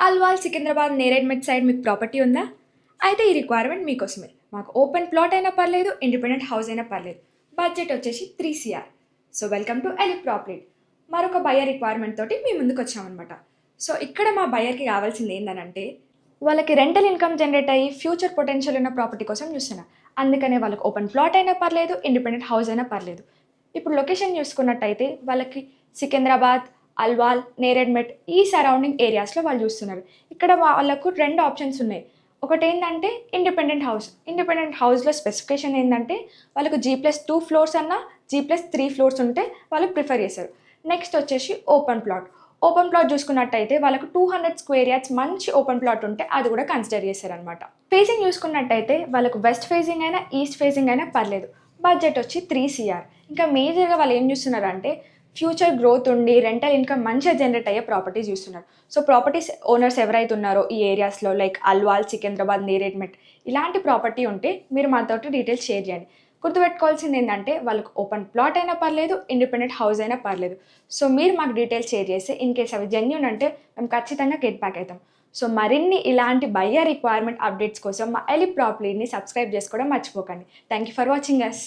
Alwal, Secunderabad, Neredmet side మీకు property ఉందా? అయితే ఈ రిక్వైర్మెంట్ మీకోసమే. మాకు ఓపెన్ ప్లాట్ అయినా పర్లేదు, ఇండిపెండెంట్ హౌస్ అయినా పర్లేదు. బడ్జెట్ వచ్చేసి 3 CR. So welcome to elite property. మరొక బయర్ రిక్వైర్మెంట్ తోటి మీ ముందుకు వచ్చామన్నమాట. సో ఇక్కడ మా బయర్కి కావాల్సింది ఏంటంటే వాళ్ళకి రెంటల్ ఇన్కమ్ జనరేట్ అయ్యి ఫ్యూచర్ పొటెన్షియల్ ఉన్న ప్రాపర్టీ కోసం చూస్తున్నారు. అందుకనే వాళ్ళకి ఓపెన్ ప్లాట్ అయినా పర్లేదు, ఇండిపెండెంట్ హౌస్ అయినా పర్లేదు. ఇప్పుడు లొకేషన్ చూసుకున్నట్టయితే వాళ్ళకి సికింద్రాబాద్, అల్వాల్, నేరెడ్మెట్ ఈ సరౌండింగ్ ఏరియాస్లో వాళ్ళు చూస్తున్నారు. ఇక్కడ వాళ్ళకు 2 ఆప్షన్స్ ఉన్నాయి. ఒకటేంటంటే ఇండిపెండెంట్ హౌస్. ఇండిపెండెంట్ హౌస్‌లో స్పెసిఫికేషన్ ఏందంటే వాళ్ళకు G+2 ఫ్లోర్స్ అన్నా, G+3 ఫ్లోర్స్ ఉంటే వాళ్ళు ప్రిఫర్ చేస్తారు. నెక్స్ట్ వచ్చేసి ఓపెన్ ప్లాట్. ఓపెన్ ప్లాట్ చూసుకున్నట్టయితే వాళ్ళకు 200 స్క్వేర్ యార్డ్స్ మంచి ఓపెన్ ప్లాట్ ఉంటే అది కూడా కన్సిడర్ చేశారనమాట. ఫేసింగ్ చూసుకున్నట్టయితే వాళ్ళకు వెస్ట్ ఫేసింగ్ అయినా, ఈస్ట్ ఫేసింగ్ అయినా పర్లేదు. బడ్జెట్ వచ్చి 3 CR. ఇంకా మేజర్‌గా వాళ్ళు ఏం చూస్తున్నారంటే ఫ్యూచర్ గ్రోత్ ఉండి రెంటల్ ఇన్కమ్ మంచిగా జనరేట్ అయ్యే ప్రాపర్టీస్ చూస్తున్నారు. సో ప్రాపర్టీస్ ఓనర్స్ ఎవరైతే ఉన్నారో ఈ ఏరియాస్లో లైక్ అల్వాల్, సికింద్రాబాద్, నేరేడ్మెట్ ఇలాంటి ప్రాపర్టీ ఉంటే మీరు మాతోటి డీటెయిల్స్ షేర్ చేయండి. గుర్తుపెట్టుకోవాల్సింది ఏంటంటే వాళ్ళకి ఓపెన్ ప్లాట్ అయినా పర్లేదు, ఇండిపెండెంట్ హౌస్ అయినా పర్లేదు. సో మీరు మాకు డీటెయిల్స్ షేర్ చేస్తే ఇన్ కేస్ అవి జెన్యూన్ అంటే మేము ఖచ్చితంగా గెట్ బ్యాక్ అవుతాం. సో మరిన్ని ఇలాంటి బయ్యర్ రిక్వైర్మెంట్ అప్డేట్స్ కోసం మా ఎలిట్ ప్రాపర్టీని సబ్స్క్రైబ్ చేసుకోవడం మర్చిపోకండి. Thank you for watching us.